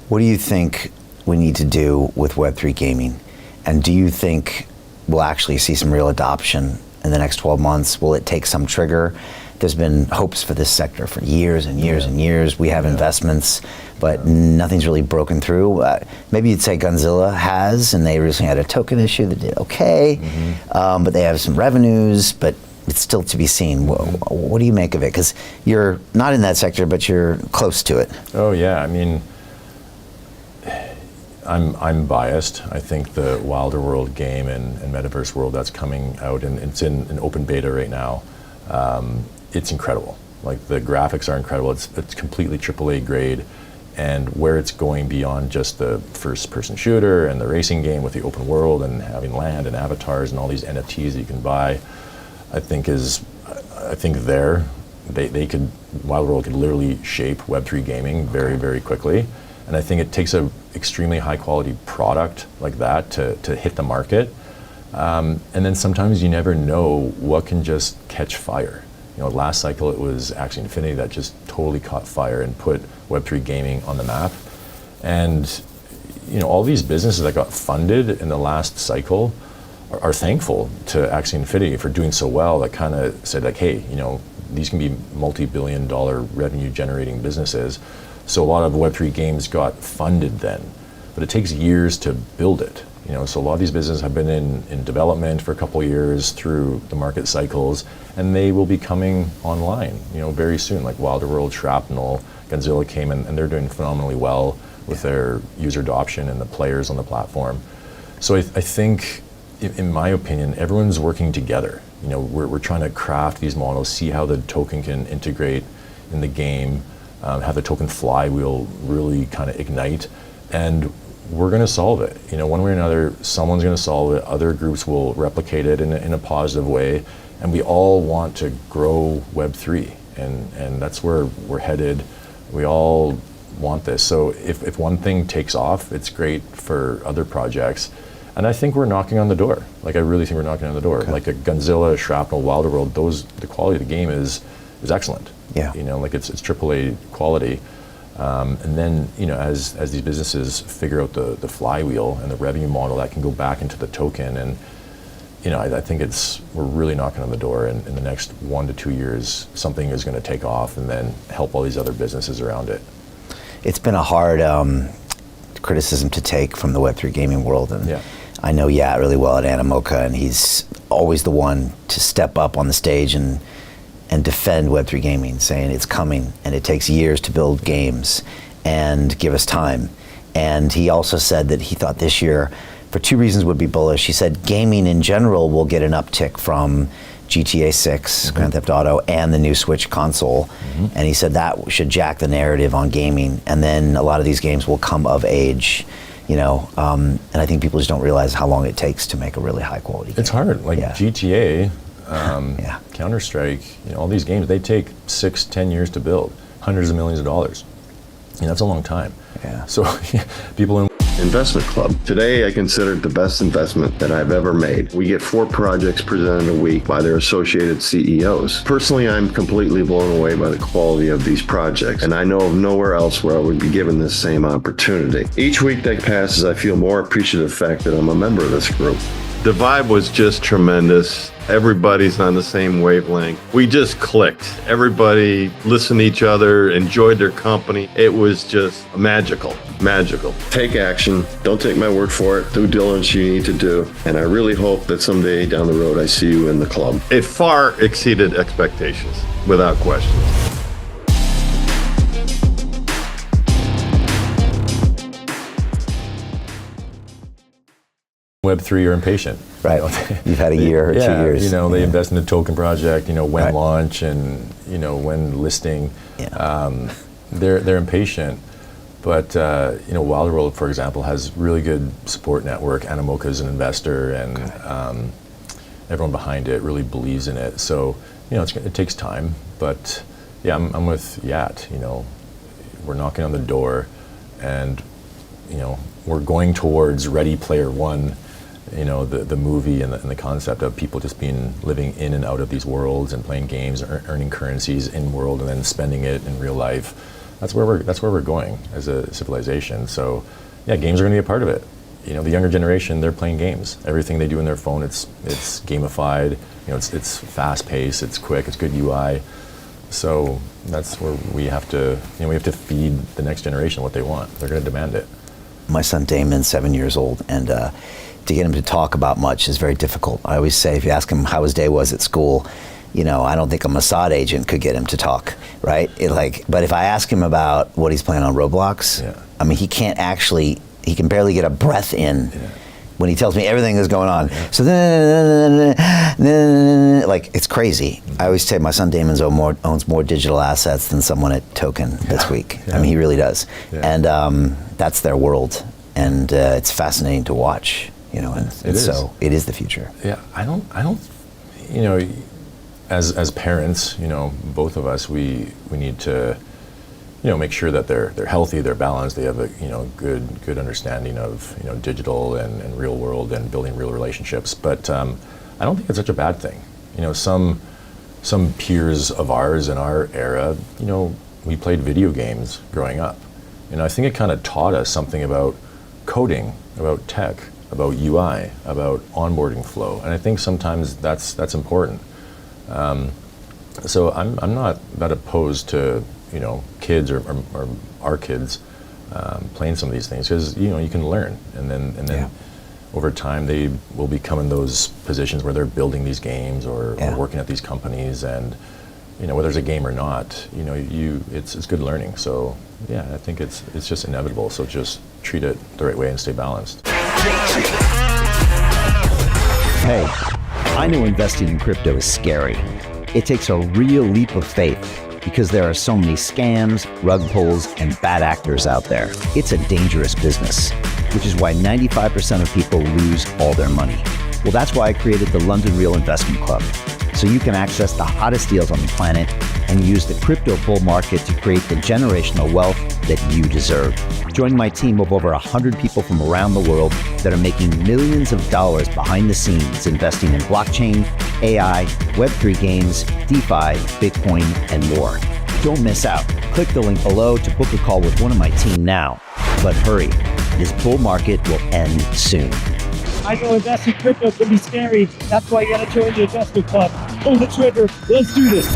What do you think we need to do with Web3 gaming? And do you think we'll actually see some real adoption in the next 12 months? Will it take some trigger? There's been hopes for this sector for years and years and years. We have investments, but nothing's really broken through. Maybe you'd say Gunzilla has, and they recently had a token issue that did okay, but they have some revenues, but it's still to be seen. What do you make of it? Because you're not in that sector, but you're close to it. Oh yeah, I mean, I'm biased. I think the Wilder World game and Metaverse World that's coming out, and it's in open beta right now, it's incredible. Like, the graphics are incredible. It's completely AAA grade, and where it's going beyond just the first-person shooter and the racing game with the open world and having land and avatars and all these NFTs that you can buy, I think Wild World could literally shape Web3 gaming very, very quickly. And I think it takes an extremely high quality product like that to hit the market. And then sometimes you never know what can just catch fire. You know, last cycle it was Axie Infinity that just totally caught fire and put Web3 gaming on the map. And you know, all these businesses that got funded in the last cycle are thankful to Axie Infinity for doing so well, that kind of said like, hey, you know, these can be multi-billion-dollar revenue generating businesses. So a lot of Web3 games got funded then, but it takes years to build it. You know, so a lot of these businesses have been in development for a couple of years through the market cycles, and they will be coming online, you know, very soon. Like Wilder World, Shrapnel, Gunzilla came in, and they're doing phenomenally well with their user adoption and the players on the platform. So I think, in my opinion, everyone's working together. You know, we're trying to craft these models, see how the token can integrate in the game, have the token flywheel really kind of ignite, and we're going to solve it. You know, one way or another, someone's going to solve it. Other groups will replicate it in a positive way, and we all want to grow Web3, and that's where we're headed. We all want this. So if one thing takes off, it's great for other projects. And I think we're knocking on the door. Like, I really think we're knocking on the door. Okay. Like a Gunzilla, Shrapnel, Wilder World, the quality of the game is excellent. Yeah. You know, like it's AAA quality. And then, you know, as these businesses figure out the flywheel and the revenue model that can go back into the token, and you know, I think we're really knocking on the door, and in the next 1 to 2 years, something is going to take off and then help all these other businesses around it. It's been a hard criticism to take from the Web3 gaming world, and I know Yat really well at Animoca, and he's always the one to step up on the stage and defend Web3 gaming, saying it's coming and it takes years to build games and give us time. And he also said that he thought this year, for 2 reasons, would be bullish. He said gaming in general will get an uptick from GTA 6, Grand Theft Auto, and the new Switch console. And he said that should jack the narrative on gaming. And then a lot of these games will come of age, you know, and I think people just don't realize how long it takes to make a really high quality game. It's hard, like GTA, Counter-Strike, you know, all these games, they take 6-10 years to build, hundreds of millions of dollars. You know, that's a long time. So people in Investment Club. Today, I consider it the best investment that I've ever made. We get 4 projects presented a week by their associated CEOs. Personally, I'm completely blown away by the quality of these projects, and I know of nowhere else where I would be given this same opportunity. Each week that passes, I feel more appreciative of the fact that I'm a member of this group. The vibe was just tremendous. Everybody's on the same wavelength. We just clicked. Everybody listened to each other, enjoyed their company. It was just magical, magical. Take action. Don't take my word for it. Due diligence you need to do. And I really hope that someday down the road I see you in the club. It far exceeded expectations, without question. Web3 are impatient. Right. You've had a year or 2 years. You know, they invest in the token project, you know, when launch and, you know, when listing. They're impatient. But, you know, Wilder World, for example, has really good support network. Animoca is an investor, and everyone behind it really believes in it. So, you know, it takes time. But, yeah, I'm with Yat. You know, we're knocking on the door, and, you know, we're going towards Ready Player One. You know, the movie and the concept of people just living in and out of these worlds and playing games, earning currencies in world and then spending it in real life. that's where we're going as a civilization. So yeah, games are going to be a part of it. You know, the younger generation, they're playing games. Everything they do in their phone, it's gamified. You know, it's fast paced, it's quick, it's good UI. So that's where we have to feed the next generation what they want. They're going to demand it. My son Damon's 7 years old, and to get him to talk about much is very difficult. I always say, if you ask him how his day was at school, you know, I don't think a Mossad agent could get him to talk, right? But if I ask him about what he's playing on Roblox, I mean, he can barely get a breath in when he tells me everything that's going on. So like, it's crazy. I always say my son Damon owns more digital assets than someone at Token this week. I mean, he really does. And that's their world, and it's fascinating to watch. You know, and so it is the future. Yeah, I don't. You know, as parents, you know, both of us, we need to, you know, make sure that they're healthy, they're balanced, they have a, you know, good understanding of, you know, digital and real world and building real relationships. But I don't think it's such a bad thing. You know, some peers of ours in our era, you know, we played video games growing up. And I think it kind of taught us something about coding, about tech, about UI, about onboarding flow. And I think sometimes that's important. So I'm not that opposed to, you know, kids or our kids playing some of these things, because, you know, you can learn, and then over time they will become in those positions where they're building these games or working at these companies, and, you know, whether it's a game or not, you know, it's good learning. So yeah, I think it's just inevitable. So just treat it the right way and stay balanced. Hey, I know investing in crypto is scary. It takes a real leap of faith because there are so many scams, rug pulls, and bad actors out there. It's a dangerous business, which is why 95% of people lose all their money. Well, that's why I created the London Real Investment Club, so you can access the hottest deals on the planet and use the crypto bull market to create the generational wealth that you deserve. Join my team of over 100 people from around the world that are making millions of dollars behind the scenes investing in blockchain, AI, Web3 games, DeFi, Bitcoin, and more. Don't miss out. Click the link below to book a call with one of my team now. But hurry, this bull market will end soon. I know investing in crypto can be scary. That's why you gotta join the investment club. Pull the trigger. Let's do this.